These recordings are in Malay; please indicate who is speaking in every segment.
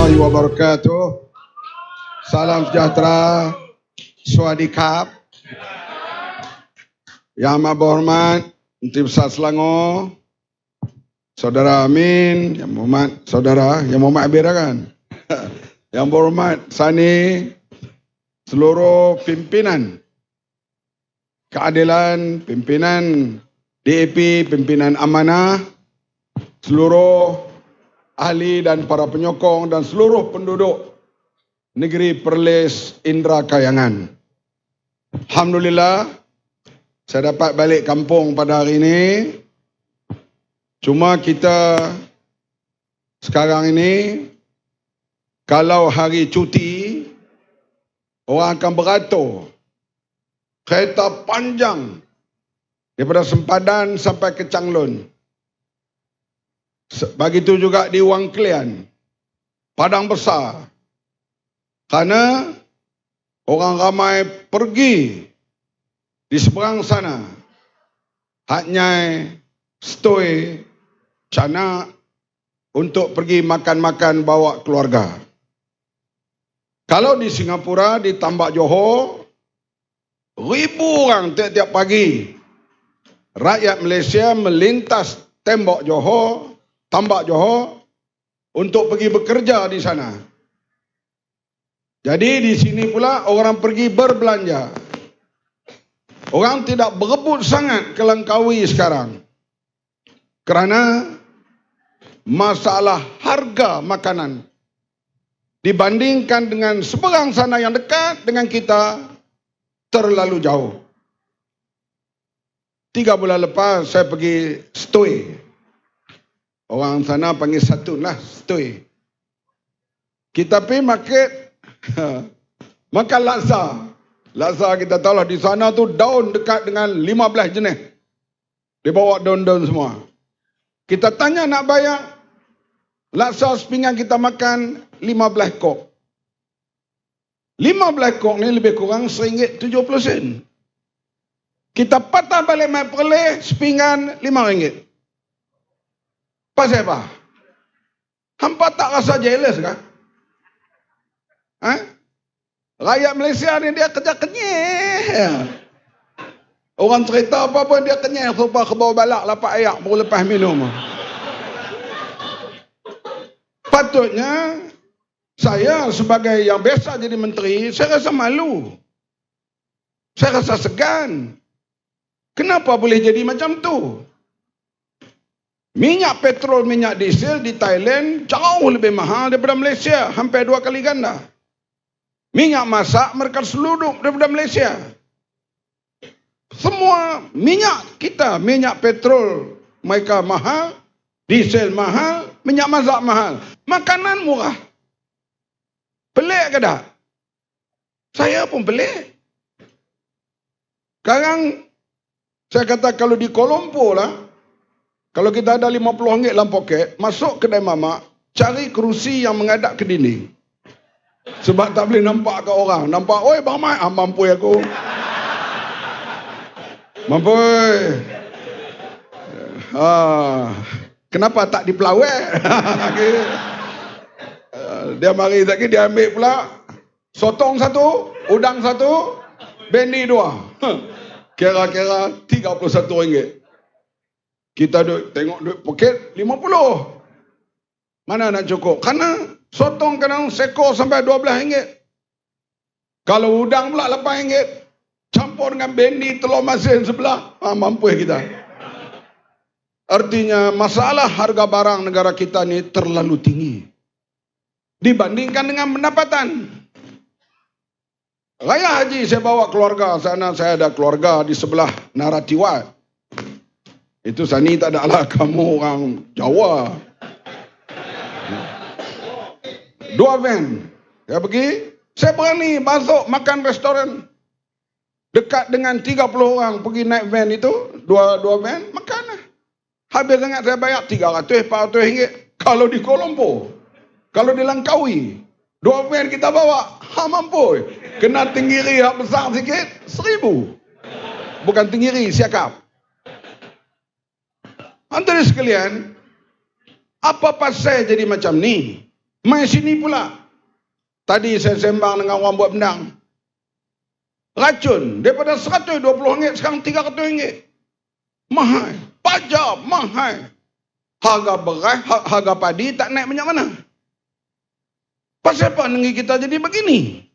Speaker 1: warahmatullahi wabarakatuh. Salam sejahtera. Swadikap. Yang amat berhormat Menteri Besar Selangor, Saudara Amin, Yang berhormat Saudara, Yang berhormat Abir kan? Yang berhormat Sani, seluruh pimpinan keadilan, pimpinan DAP, pimpinan amanah, seluruh ahli dan para penyokong dan seluruh penduduk negeri Perlis Indra Kayangan. Alhamdulillah, saya dapat balik kampung pada hari ini. Cuma kita sekarang ini, kalau hari cuti, orang akan beratur kereta panjang daripada Sempadan sampai ke Changlun. Begitu juga di Wang Kelian, Padang Besar. Karena orang ramai pergi di seberang sana. Haknyai, Stoi, Canak untuk pergi makan-makan bawa keluarga. Kalau di Singapura, di Tambak Johor, ribu orang tiap-tiap pagi. Rakyat Malaysia melintas tembok Johor, Tambak Johor untuk pergi bekerja di sana. Jadi di sini pula orang pergi berbelanja. Orang tidak berebut sangat ke Langkawi sekarang. Kerana masalah harga makanan dibandingkan dengan seberang sana yang dekat dengan kita terlalu jauh. 3 bulan lepas saya pergi Stoi. Orang sana panggil Satun lah, Stoi. Kita pergi market, makan laksa. Laksa kita tahu lah di sana tu daun dekat dengan 15 jenis. Dia bawa daun-daun semua. Kita tanya nak bayar, laksa sepinggan kita makan 15 kok. 15 kok ni lebih kurang RM1.70. Kita patah balik mai Perlis, sepinggan RM5. Pasal apa? Hampa tak rasa jealous kah? Ha? Rakyat Malaysia ni dia kenyah. Orang cerita apa pun dia kenyah. Rupa ke bawah balak lapak ayak baru lepas minum. Patutnya saya sebagai yang biasa jadi menteri, saya rasa malu. Saya rasa segan. Kenapa boleh jadi macam tu? Minyak petrol, minyak diesel di Thailand jauh lebih mahal daripada Malaysia. Hampir 2 kali ganda. Minyak masak mereka seluduk daripada Malaysia. Semua minyak kita, minyak petrol mereka mahal, diesel mahal, minyak masak mahal. Makanan murah. Pelik ke tak? Saya pun pelik. Sekarang saya kata kalau di Kuala Lumpur lah, kalau kita ada RM50 dalam poket, masuk kedai mamak, cari kerusi yang menghadap ke dinding. Sebab tak boleh nampak kat orang. Nampak, oi Bang Mat, mampu aku. Mampu. Kenapa tak dipelawet? Dia mari lagi, dia ambil pula sotong 1, udang 1, bendi 2. Kira-kira RM31. Kita tengok duit poket 50. Mana nak cukup? Karena sotong kadang sekor sampai RM12. Kalau udang pula RM8. Campur dengan bendi telur masin sebelah. Mampu kita. Artinya masalah harga barang negara kita ni terlalu tinggi. Dibandingkan dengan pendapatan. Raya haji saya bawa keluarga. Sana saya ada keluarga di sebelah Naratiwat. Itu Sani tak ada lah, kamu orang Jawa. 2 van. Saya pergi, saya berani masuk makan restoran. Dekat dengan 30 orang pergi naik van itu, 2 van, makan lah. Habis sangat saya bayar RM300-400. Kalau di Kuala Lumpur, kalau di Langkawi, 2 van kita bawa, mampu. Kena tenggiri yang besar sikit, RM1,000. Bukan tenggiri, siakap. Antara sekalian, apa pasal jadi macam ni? Mai sini pula. Tadi saya sembang dengan orang buat benang. Racun daripada RM120 sekarang RM300. Mahal. Pajak mahal. Harga beras, harga padi tak naik banyak mana. Pasal apa negeri kita jadi begini?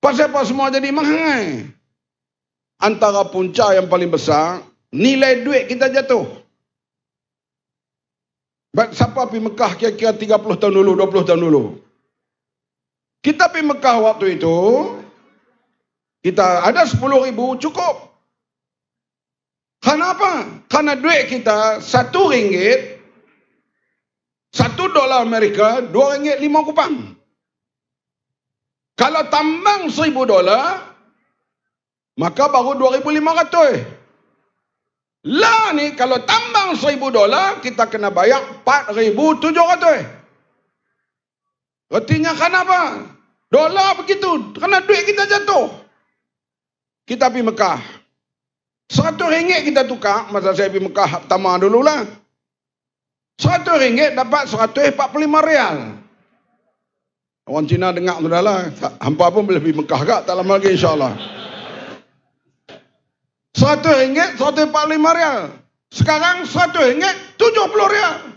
Speaker 1: Pasal apa semua jadi mahal? Antara punca yang paling besar, nilai duit kita jatuh. Siapa pergi Mekah kira-kira 30 tahun dulu, 20 tahun dulu? Kita pergi Mekah waktu itu, kita ada 10,000 cukup. Kenapa? Karena duit kita RM1, $1 Amerika, RM2.05. Kalau tambang $1,000, maka baru RM2,500. Lah ni kalau tambang $1,000, kita kena bayar RM4,700. Artinya kenapa? Dolar begitu, kerana duit kita jatuh. Kita pergi Mekah. RM100 kita tukar, masa saya pergi Mekah pertama dululah. RM100 dapat RM145. Orang Cina dengar tu dah lah. Hampa pun boleh pergi Mekah kak, tak lama lagi insyaAllah. RM100, RM145. Sekarang RM100, RM70.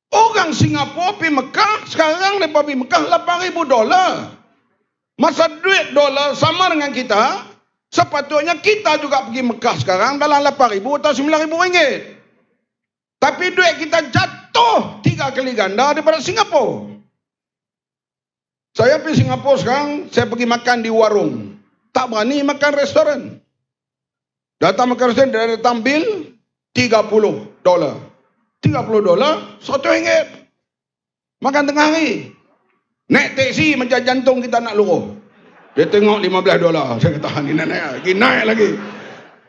Speaker 1: Orang Singapura pergi Mekah, sekarang mereka pergi Mekah $8,000. Masa duit dolar sama dengan kita, sepatutnya kita juga pergi Mekah sekarang dalam RM8,000 atau RM9,000. Tapi duit kita jatuh 3 kali ganda daripada Singapura. Saya pergi Singapura sekarang, saya pergi makan di warung. Tak berani makan restoran. Datang makan restoran, dia datang bil $30. $30, RM100. Makan tengah hari. Naik teksi macam jantung kita nak luruh. Dia tengok $15. Saya kata, ni nak naik lagi. Naik lagi.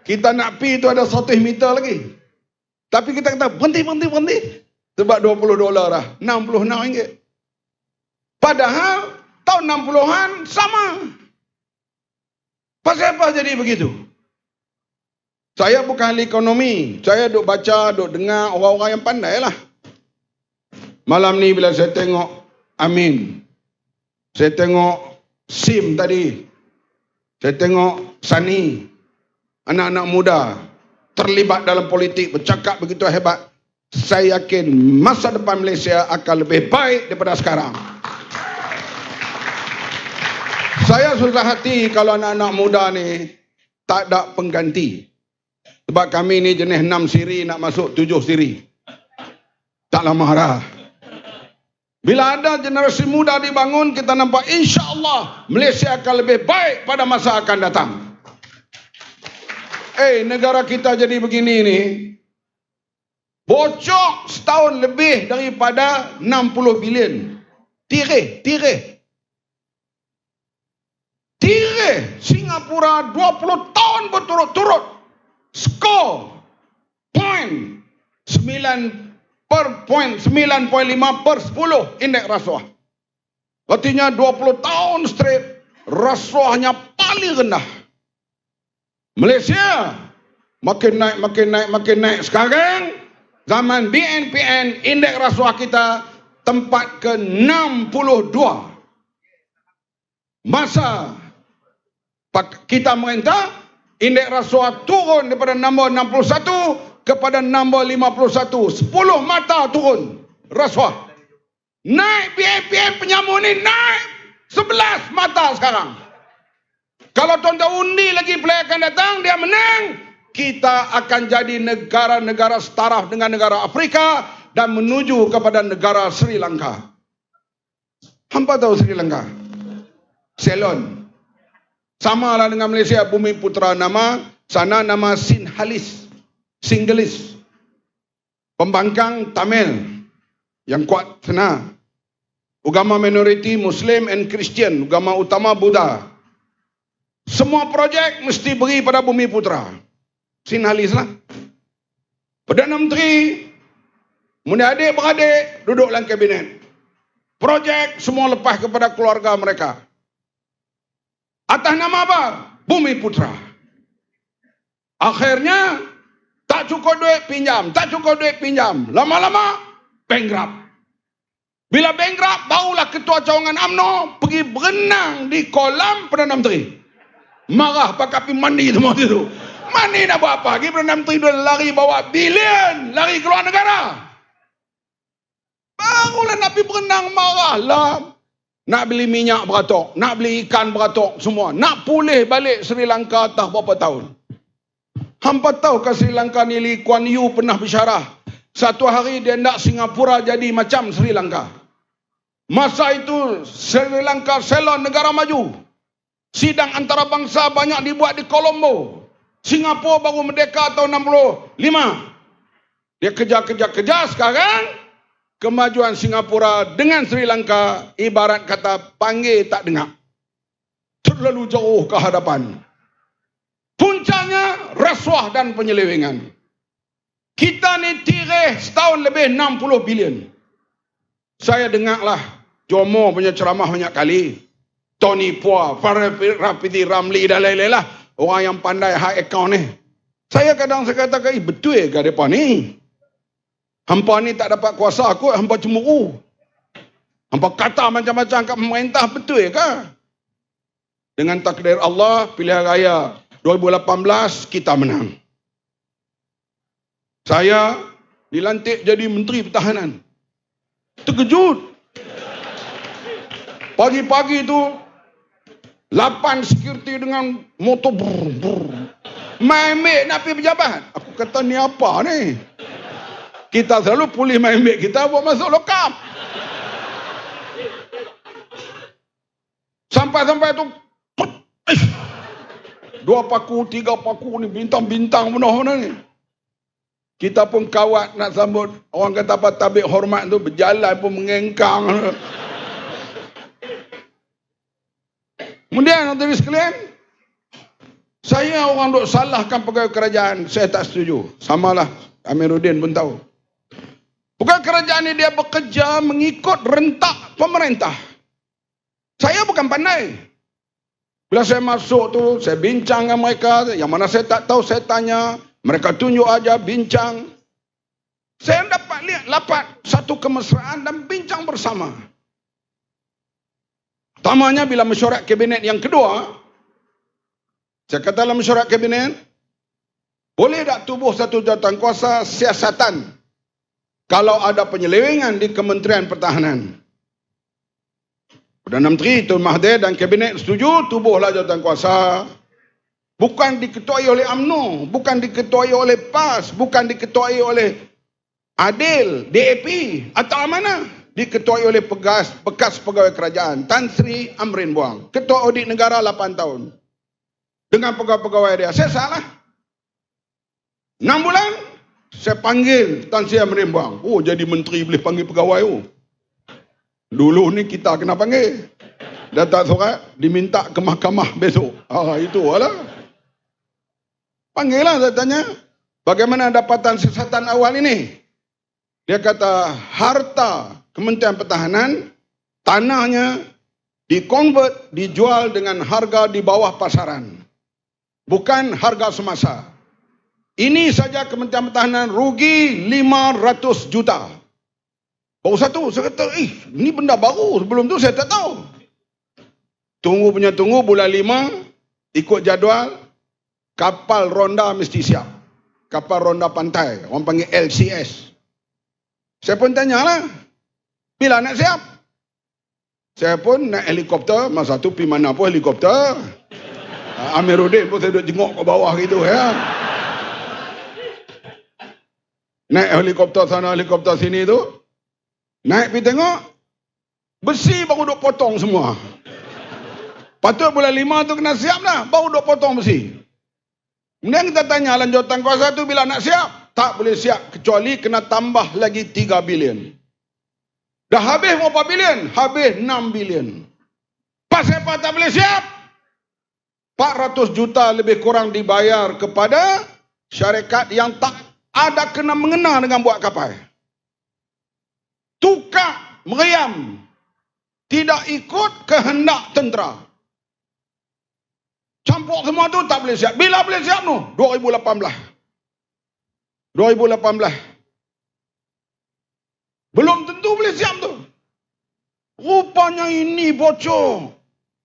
Speaker 1: Kita nak pergi tu ada 100 meter lagi. Tapi kita kata, berhenti. Sebab $20 dah. RM66. Padahal, tahun 60-an sama. Pasal apa jadi begitu? Saya bukan ahli ekonomi. Saya duk baca, duk dengar orang-orang yang pandai lah. Malam ni bila saya tengok Amin, saya tengok Sim tadi, saya tengok Sani, anak-anak muda terlibat dalam politik, bercakap begitu hebat. Saya yakin masa depan Malaysia akan lebih baik daripada sekarang. Saya susah hati kalau anak-anak muda ni tak ada pengganti. Sebab kami ni jenis 6 siri nak masuk 7 siri. Taklah marah. Bila ada generasi muda dibangun, kita nampak insya-Allah Malaysia akan lebih baik pada masa akan datang. Negara kita jadi begini ni, bocor setahun lebih daripada 60 bilion. Tireh. Singapura 20 tahun berturut-turut. Skor point 9.5 per 10 indeks rasuah. Artinya 20 tahun straight rasuahnya paling rendah. Malaysia makin naik. Sekarang zaman BNPN indeks rasuah kita tempat ke-62. Masa kita merintah, indeks rasuah turun daripada nombor 61 kepada nombor 51. 10 mata turun rasuah. Naik BNPN penyamun ni naik 11 mata sekarang. Kalau tuan-tuan undi lagi pilihan akan datang, dia menang, kita akan jadi negara-negara setaraf dengan negara Afrika dan menuju kepada negara Sri Lanka. Hampa tahu Sri Lanka? Ceylon. Sama lah dengan Malaysia, Bumi Putra nama, sana nama Sinhalese. Pembangkang Tamil yang kuat sana. Agama minoriti Muslim and Christian, agama utama Buddha. Semua projek mesti beri pada Bumi Putra. Sinhalese lah. Perdana Menteri, kemudian adik-beradik duduk dalam kabinet. Projek semua lepas kepada keluarga mereka. Atas nama apa? Bumi Putra. Akhirnya tak cukup duit pinjam. Lama-lama bankrupt. Bila bankrupt, barulah ketua cawangan UMNO pergi berenang di kolam Perdana Menteri. Marah pakai api mandi semua itu. Mandi nak buat apa? Pergi Perdana Menteri dia lari bawa bilion, lari keluar negara. Barulah nak pergi berenang, marah lah. Nak beli minyak beratok, nak beli ikan beratok semua. Nak pulih balik Sri Lanka tak berapa tahun. Hampa tahu ke Sri Lanka ni Lee Kuan Yew pernah bersyarah. Satu hari dia nak Singapura jadi macam Sri Lanka. Masa itu Sri Lanka selon negara maju. Sidang antarabangsa banyak dibuat di Colombo. Singapura baru merdeka tahun 65. Dia kejar sekarang. Kemajuan Singapura dengan Sri Lanka ibarat kata panggil tak dengar. Terlalu jauh ke hadapan. Puncanya rasuah dan penyelewengan. Kita ni tireh setahun lebih 60 bilion. Saya dengarlah Jomo punya ceramah banyak kali. Tony Pua, Rapidi Ramli dan lain-lain lah. Orang yang pandai high account ni. Saya kadang katakan, betul ke mereka ni? Hampa ni tak dapat kuasa kot, hampa cemburu. Hampa kata macam-macam kat pemerintah, betul ke? Dengan takdir Allah, pilihan raya 2018, kita menang. Saya dilantik jadi Menteri Pertahanan. Terkejut. Pagi-pagi tu, 8 security dengan motor brr. Main nak pergi pejabat. Aku kata ni apa ni? Kita selalu pulih main kita buat masuk lokap. Sampai-sampai tu 2 paku, 3 paku ni bintang-bintang penuh ni. Kita pun kawat nak sambut. Orang kata apa tabik hormat tu berjalan pun mengengkang. Kemudian hadirin sekalian, saya orang duk salahkan pegawai kerajaan, saya tak setuju. Samalah Amiruddin pun tahu. Pegawai kerajaan ni dia bekerja mengikut rentak pemerintah. Saya bukan pandai. Bila saya masuk tu, saya bincang dengan mereka. Yang mana saya tak tahu, saya tanya. Mereka tunjuk aja, bincang. Saya dapat satu kemesraan dan bincang bersama. Pertamanya bila mesyuarat kabinet yang kedua, saya kata dalam mesyuarat kabinet, boleh tak tubuh satu jawatankuasa siasatan kalau ada penyelewengan di Kementerian Pertahanan? Perdana Menteri Tun Mahathir dan kabinet setuju, tubuhlah jawatankuasa. Bukan diketuai oleh UMNO, bukan diketuai oleh PAS, bukan diketuai oleh ADIL, DAP atau mana? Diketuai oleh bekas pegawai kerajaan Tan Sri Amrin Buang, Ketua Audit Negara 8 tahun. Dengan pegawai-pegawai dia, saya salah. 6 bulan, saya panggil Tan Sri Amrin Buang. Oh, jadi menteri boleh panggil pegawai. Oh. Dulu ni kita kena panggil. Datang surat, diminta ke mahkamah besok. Itu lah. Panggil lah, saya tanya. Bagaimana dapatan siasatan awal ini? Dia kata, harta Kementerian Pertahanan, tanahnya dikonvert, dijual dengan harga di bawah pasaran. Bukan harga semasa. Ini saja Kementerian Pertahanan rugi 500 juta. Baru satu, saya kata, ini benda baru. Sebelum tu saya tak tahu. Tunggu bulan 5, ikut jadual, kapal ronda mesti siap. Kapal ronda pantai, orang panggil LCS. Saya pun tanyalah, bila nak siap? Saya pun naik helikopter, masa tu pergi mana pun helikopter. Amiruddin pun saya duduk jengok ke bawah gitu ya. Naik helikopter sana, helikopter sini tu. Naik pergi tengok, besi baru duk potong semua. Patut bulan 5 tu kena siap dah, baru duk potong besi. Kemudian kita tanya lanjutan kuasa tu bila nak siap? Tak boleh siap, kecuali kena tambah lagi 3 bilion. Dah habis berapa bilion? Habis 6 bilion. Pasal apa tak boleh siap? 400 juta lebih kurang dibayar kepada syarikat yang tak ada kena mengena dengan buat kapal. Tukar meriam. Tidak ikut kehendak tentera. Campur semua tu tak boleh siap. Bila boleh siap tu? 2018. Belum tentu boleh siap tu. Rupanya ini bocor.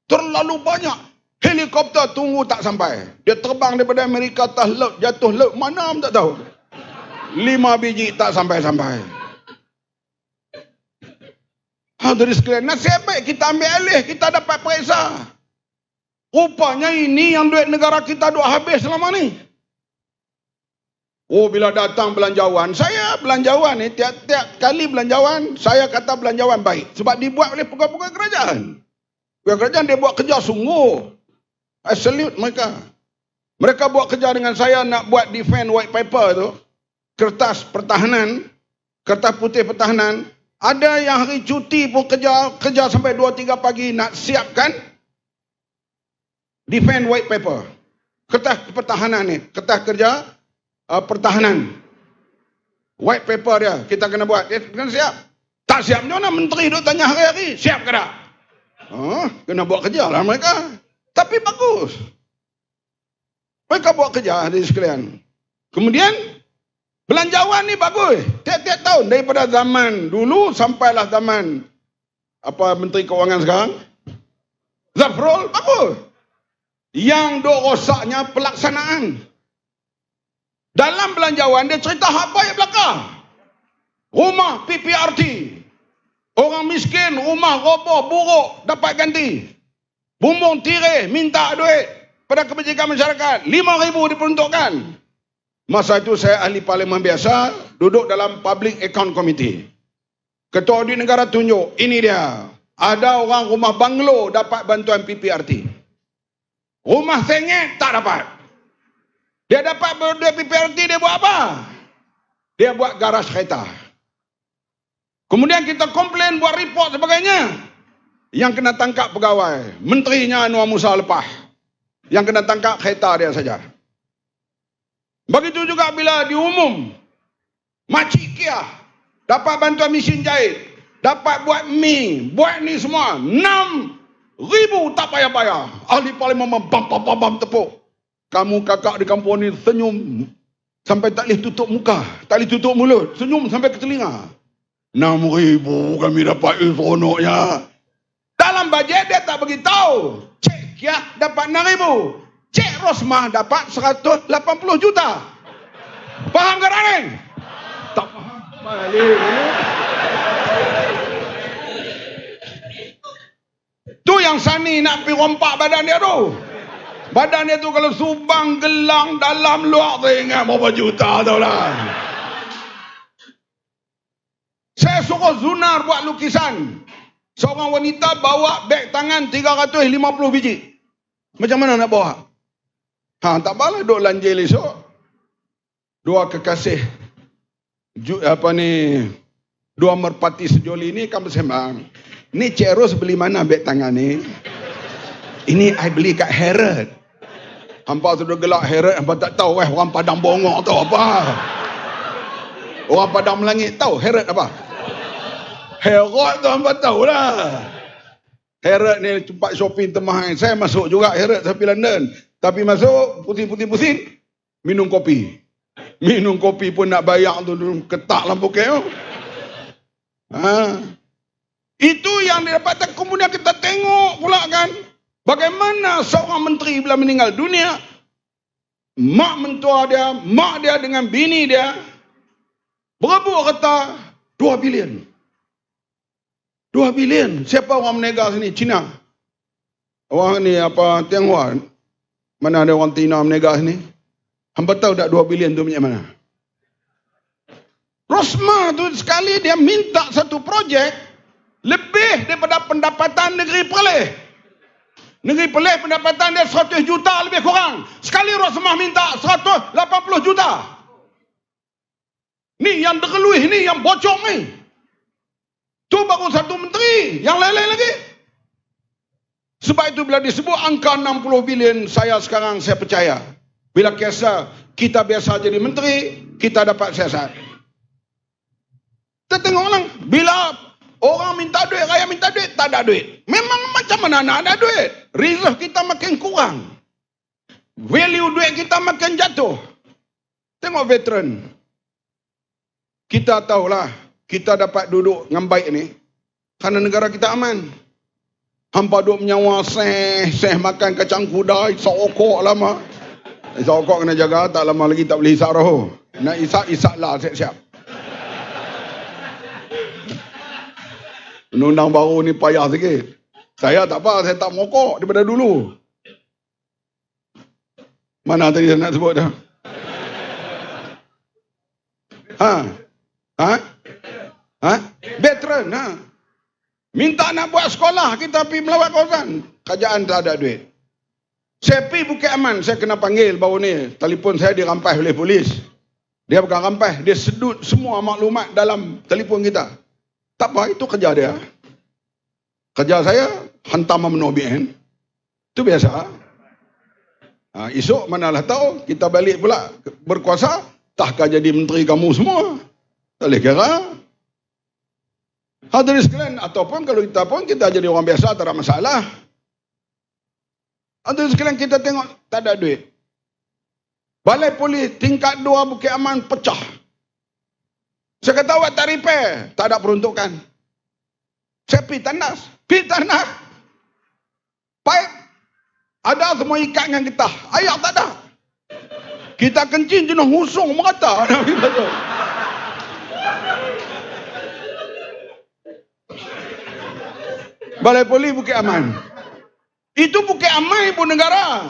Speaker 1: Terlalu banyak. Helikopter tunggu tak sampai. Dia terbang daripada Amerika atas laut, jatuh laut. Mana pun tak tahu. 5 biji tak sampai-sampai. Hadirin sekalian, nasib baik kita ambil alih, kita dapat periksa. Rupanya ini yang duit negara kita duk habis selama ni. Oh, bila datang belanjawan, saya belanjawan ni, tiap-tiap kali belanjawan, saya kata belanjawan baik. Sebab dibuat oleh pegawai-pegawai kerajaan. Pegawai kerajaan dia buat kerja sungguh. I salute mereka. Mereka buat kerja dengan saya nak buat defense white paper tu. Kertas pertahanan, kertas putih pertahanan. Ada yang hari cuti pun kerja sampai 2-3 pagi nak siapkan defense white paper. Kertas pertahanan ni, kertas kerja pertahanan. White paper dia, kita kena buat. Dia kena siap. Tak siap macam mana menteri duk tanya hari-hari, siap ke tak? Kena buat kerja lah mereka. Tapi bagus. Mereka buat kerja di sekalian. Kemudian, belanjawan ni bagus. Tiap-tiap tahun, daripada zaman dulu sampailah zaman Menteri Kewangan sekarang. Zafrul, bagus. Yang duk rosaknya pelaksanaan. Dalam belanjawan dia cerita hak baik belakang. Rumah PPRT. Orang miskin, rumah roboh, buruk, dapat ganti. Bumbung tirai, minta duit pada kebajikan masyarakat. 5,000 diperuntukkan. Masa itu saya ahli parlimen biasa, duduk dalam Public Account Committee. Ketua Audit Negara tunjuk, ini dia. Ada orang rumah banglo dapat bantuan PPRT. Rumah sengit tak dapat. Dia dapat berdua PPRT, dia buat apa? Dia buat garaj kereta. Kemudian kita komplain, buat report sebagainya. Yang kena tangkap pegawai. Menterinya Anwar Musa lepas. Yang kena tangkap kereta dia saja. Begitu juga bila diumum. Makcik Kia dapat bantuan mesin jahit. Dapat buat mie. Buat ni semua. 6,000 tak payah-payah. Ahli parlimen bam tepuk. Kamu kakak di kampung ni senyum sampai tak boleh tutup muka, tak boleh tutup mulut, senyum sampai ke telinga. 6,000 kami dapat seronoknya. Dalam bajet dia tak beritahu. Cik Kia dapat 6,000. Cik Rosmah dapat 180 juta. Faham ke Raning? Tak faham. Balik. Tu yang Sani nak pergi rompak badan dia tu. Badan dia tu kalau subang, gelang, dalam, luar, ingat berapa juta tau lah. Saya suruh Zunar buat lukisan. Seorang wanita bawa beg tangan 350 biji. Macam mana nak bawa? Tak apalah, duk lanjil esok. Dua kekasih, dua merpati sejoli ni kan bersembang. Ni Cik Ros beli mana beg tangan ni? Ini I beli kat Harrod. Hampa sudah gelak Harrod, hampa tak tahu orang Padang bongok tahu apa. Orang Padang Melangit tahu Harrod apa? Harrod tu hampa tahulah. Harrod ni tempat shopping termahal. Saya masuk juga Harrod sampai London. Tapi masuk pusing-pusing minum kopi. Minum kopi pun nak bayar tu ketak lampu keo. Itu yang didapatkan. Kemudian kita tengok pula kan. Bagaimana seorang menteri bila meninggal dunia, mak mentua dia, mak dia dengan bini dia, berebut kata 2 bilion. 2 bilion. Siapa orang menega sini? Cina. Orang ni Tionghoa. Mana ada orang Cina menega sini? Hampa tahu tak 2 bilion tu macam mana? Rosmah tu sekali dia minta satu projek lebih daripada pendapatan negeri Perlis. Negeri Perlis pendapatan dia 100 juta lebih kurang. Sekali Rosmah minta 180 juta. Ni yang derelui ni, yang bocor ni. Tu baru satu menteri. Yang lain-lain lagi. Sebab itu bila disebut angka 60 bilion, saya percaya. Bila kita biasa jadi menteri, kita dapat siasat. Kita tengok orang. Bila orang minta duit, rakyat minta duit, tak ada duit. Memang macam mana nak ada duit? Reserve kita makin kurang. Value duit kita makin jatuh. Tengok veteran. Kita tahulah, kita dapat duduk dengan baik ni, kerana negara kita aman. Hampa duduk menyawa seh makan kacang kuda, isak okok lama. Isak okok kena jaga, tak lama lagi tak boleh isak roh. Nak isak lah, siap-siap. Undang-undang baru ni payah sikit. Saya tak apa, saya tak mokok daripada dulu. Mana tadi saya nak sebut dah? Veteran, minta nak buat sekolah, kita pergi melawat kawasan. Kerajaan tak ada duit. Saya pergi Bukit Aman, saya kena panggil baru ni. Telefon saya dirampas oleh polis. Dia bukan rampas, dia sedut semua maklumat dalam telefon kita. Tak apa, itu kerja dia. Kerja saya, hantar memenuh BN. Itu biasa. Esok manalah tahu, kita balik pula berkuasa, tahkah jadi menteri kamu semua. Tak boleh kira. Hadirin sekalian, ataupun kalau kita jadi orang biasa, tak ada masalah. Hadirin sekalian, kita tengok, tak ada duit. Balai Polis tingkat 2 Bukit Aman pecah. Saya kata awak tak repair, tak ada peruntukan. Saya pergi tandas. Paip ada semua ikat dengan getah. Air tak ada. Kita kencing jenuh husung merata. Balai Polis Bukit Aman. Itu Bukit Aman ibu negara.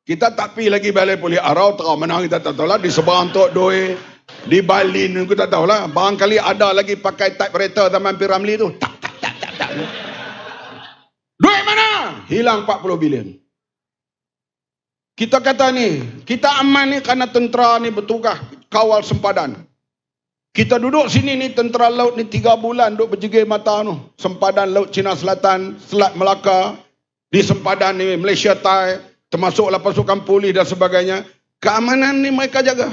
Speaker 1: Kita tak pergi lagi Balai Polis Arau, terang mana kita tak tahu lah. Di Seberang Tok Doi, di Balin, kita tak tahu lah. Barangkali ada lagi pakai typewriter zaman P. Ramlee tu. Tak. Duit mana? Hilang 40 bilion. Kita kata ni, kita aman ni kerana tentera ni bertugas kawal sempadan. Kita duduk sini ni, tentera laut ni 3 bulan duduk berjegir mata tu. Sempadan Laut Cina Selatan, Selat Melaka, di sempadan ni Malaysia Thai, termasuklah pasukan polis dan sebagainya. Keamanan ni mereka jaga.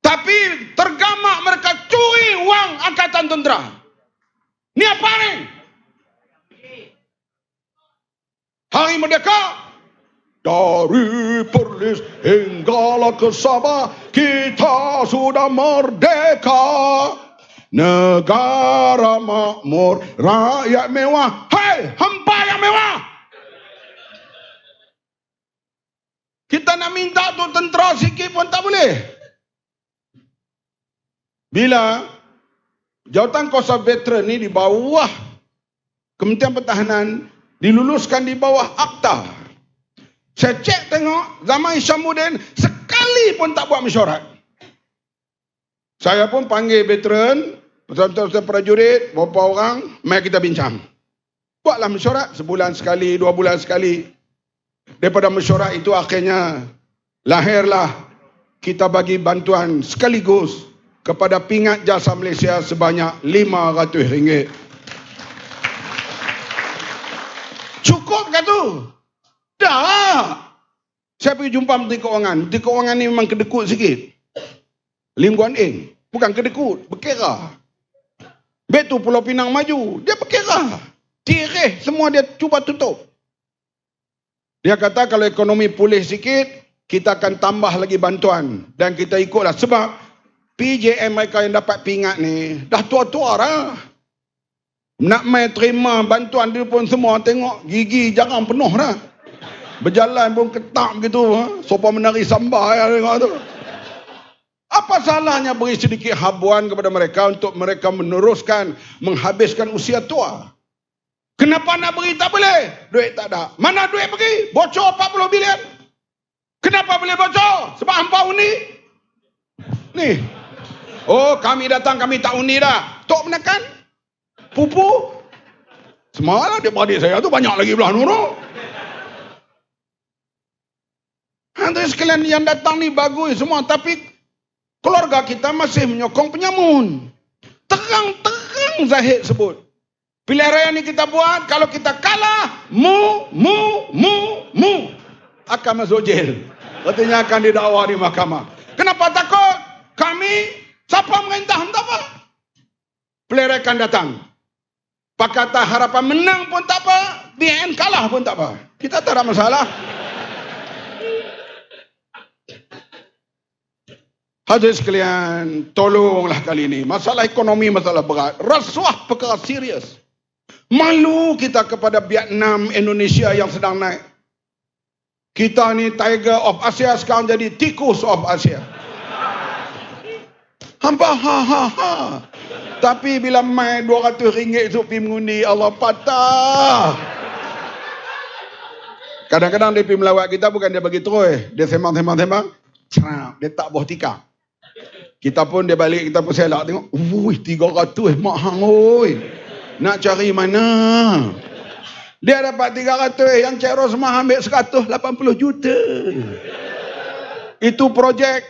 Speaker 1: Tapi tergamak mereka curi wang angkatan tentera. Ni apa ni? Hari Merdeka, dari Perlis hinggalah ke Sabah, kita sudah merdeka. Negara makmur, rakyat mewah. Hai, hampa yang mewah. Kita nak minta tu tentera sikit pun tak boleh. Bila jawatan kuasa veteran ni di bawah Kementerian Pertahanan, diluluskan di bawah akta. Saya cek tengok, zaman Isyamuddin sekali pun tak buat mesyuarat. Saya pun panggil veteran, betul-betul prajurit, beberapa orang, mari kita bincang. Buatlah mesyuarat sebulan sekali, 2 bulan sekali. Daripada mesyuarat itu akhirnya lahirlah kita bagi bantuan sekaligus kepada pingat jasa Malaysia sebanyak RM500. Cukup ke tu? Tak. Saya pergi jumpa Menteri Keuangan. Menteri Keuangan ni memang kedekut sikit. Lim Guan Eng. Bukan kedekut, berkira. Betul Pulau Pinang maju, dia berkira. Tirih semua dia cuba tutup. Dia kata kalau ekonomi pulih sikit, kita akan tambah lagi bantuan. Dan kita ikutlah. Sebab PJM mereka yang dapat pingat ni, dah tua-tua dah. Nak main terima bantuan dia pun semua tengok gigi jarang penuh dah. Berjalan pun ketak begitu. Sopa menari samba ya, tengok tu. Apa salahnya beri sedikit habuan kepada mereka untuk mereka meneruskan, menghabiskan usia tua? Kenapa nak beri tak boleh? Duit tak ada. Mana duit pergi? Bocor 40 bilion. Kenapa boleh bocor? Sebab hampa undi. Ni. Oh, kami datang, kami tak undi dah. Tok menekan. Pupu. Semalah dia beradik saya tu banyak lagi belah nurut. Hantar sekalian yang datang ni bagus semua. Tapi keluarga kita masih menyokong penyamun. Terang-terang Zahid sebut. Pilihan raya ni kita buat, kalau kita kalah, mu, akan masuk jail. Artinya akan didakwa di mahkamah. Kenapa takut? Kami, siapa merintah, entah apa. Pilihan akan datang. Pakatan Harapan menang pun tak apa, BN kalah pun tak apa. Kita tak ada masalah. Hadirin sekalian, tolonglah kali ini. Masalah ekonomi, masalah berat. Rasuah perkara serius. Malu kita kepada Vietnam, Indonesia yang sedang naik. Kita ni Tiger of Asia, sekarang jadi tikus of Asia. Hampa ha. Tapi bila main RM200 untuk pergi mengundi, Allah patah. Kadang-kadang dia pergi melawat kita, bukan dia bagi terus. Dia sembang. Dia tak buah tikar. Kita pun dia balik, kita pun selak. Tengok, wuih, 300 mak hang, oi. Nak cari mana? Dia dapat 300, yang Cik Rosmah ambil 180 juta. Itu projek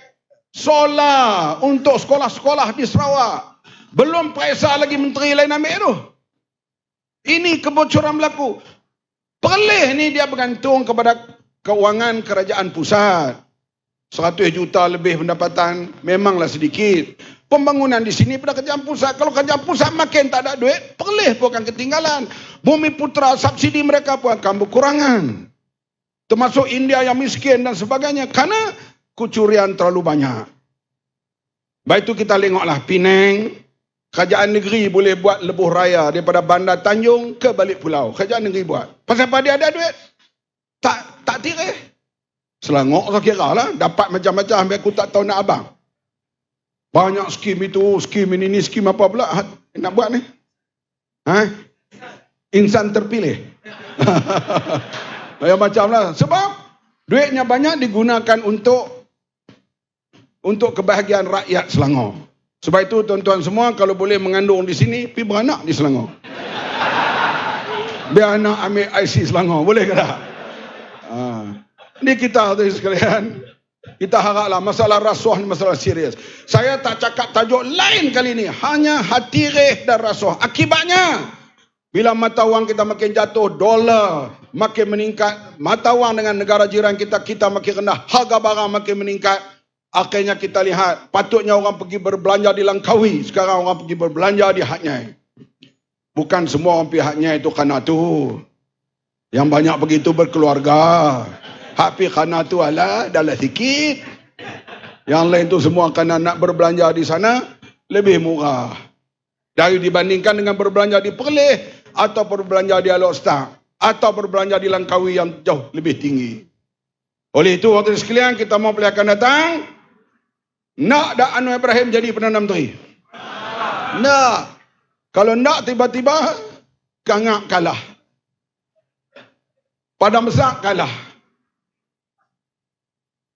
Speaker 1: solar untuk sekolah-sekolah di Sarawak. Belum periksa lagi menteri lain ambil tu. Ini kebocoran berlaku. Perleh ni dia bergantung kepada kewangan kerajaan pusat. 100 juta lebih pendapatan, memanglah sedikit. Pembangunan di sini pada kerajaan pusat. Kalau kerajaan pusat makin tak ada duit, Perlis pun akan ketinggalan. Bumi Putra, subsidi mereka pun akan berkurangan. Termasuk India yang miskin dan sebagainya. Kerana kucurian terlalu banyak. Baik itu kita tengoklah Penang. Kerajaan negeri boleh buat lebuh raya daripada Bandar Tanjung ke balik pulau. Kerajaan negeri buat. Pasal apa dia ada duit? Tak tirih. Selangor saya kira lah. Dapat macam-macam sampai aku tak tahu nak abang. Banyak skim itu, skim ini, skim apa pula nak buat ni? Insan terpilih. Yang macam lah. Sebab duitnya banyak digunakan untuk kebahagiaan rakyat Selangor. Sebab itu tuan-tuan semua kalau boleh mengandung di sini, pergi beranak di Selangor. Biar anak ambil IC Selangor. Boleh ke tak? Ini kita tadi sekalian. Kita haraplah masalah rasuah ni masalah serius. Saya tak cakap tajuk lain kali ini. Hanya hatirih dan rasuah. Akibatnya, bila mata wang kita makin jatuh, dolar makin meningkat. Mata wang dengan negara jiran kita makin rendah. Harga barang makin meningkat. Akhirnya kita lihat, patutnya orang pergi berbelanja di Langkawi. Sekarang orang pergi berbelanja di Hat Nyai. Bukan semua orang pergi Hat Nyai itu kerana tu. Yang banyak begitu berkeluarga. Hak pergi kerana tu alah, dalam sikit. Yang lain tu semua kerana nak berbelanja di sana, lebih murah. Dari dibandingkan dengan berbelanja di Perlis, atau berbelanja di Alok Star, atau berbelanja di Langkawi yang jauh lebih tinggi. Oleh itu, waktu sekalian kita mau pilih akan datang, nak dak Anwar Ibrahim jadi Perdana Menteri? Nak. Kalau nak tiba-tiba, Kangak kalah. Padang Besar kalah.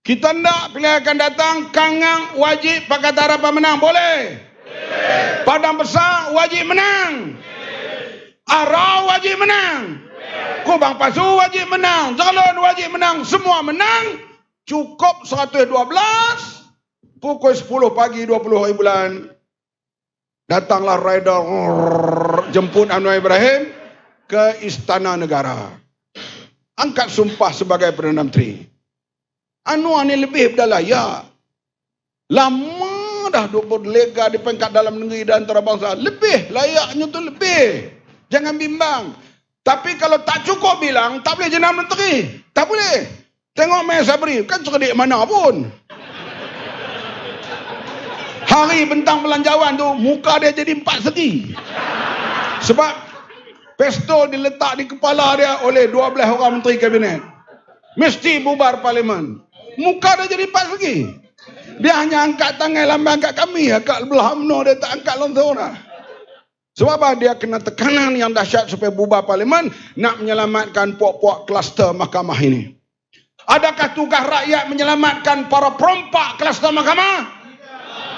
Speaker 1: Kita nak pilihan akan datang, Kangang wajib Pakatan Harapan menang. Boleh? Padang Besar wajib menang. Arau wajib menang. Kubang Pasu wajib menang. Jalon wajib menang. Semua menang. Cukup 112. Pukul 10 pagi 20 hari bulan. Datanglah rider jemput Anwar Ibrahim ke Istana Negara. Angkat sumpah sebagai Perdana Menteri. Anwar ni lebih dah layak. Lama dah duk berlega di peringkat dalam negeri dan antarabangsa. Lebih layaknya tu lebih. Jangan bimbang. Tapi kalau tak cukup bilang, tak boleh jadi menteri. Tak boleh. Tengok Maya Sabri, kan cerdik mana pun. Hari bentang belanjawan tu, muka dia jadi 4 segi. Sebab pistol diletak di kepala dia oleh 12 orang menteri kabinet. Mesti bubar parlimen. Muka dia jadi 4 segi. Dia hanya angkat tangan lambang angkat kami. Angkat belah UMNO dia tak angkat langsung dah. Sebab apa? Dia kena tekanan yang dahsyat supaya bubar parlimen. Nak menyelamatkan puak-puak kluster mahkamah ini. Adakah tugas rakyat menyelamatkan para perompak kluster mahkamah?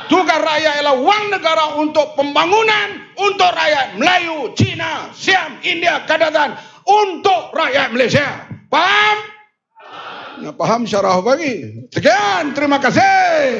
Speaker 1: Tugas rakyat ialah wang negara untuk pembangunan. Untuk rakyat Melayu, Cina, Siam, India, Kedatangan. Untuk rakyat Malaysia. Faham? Nak faham syarah bagi. Sekian, terima kasih.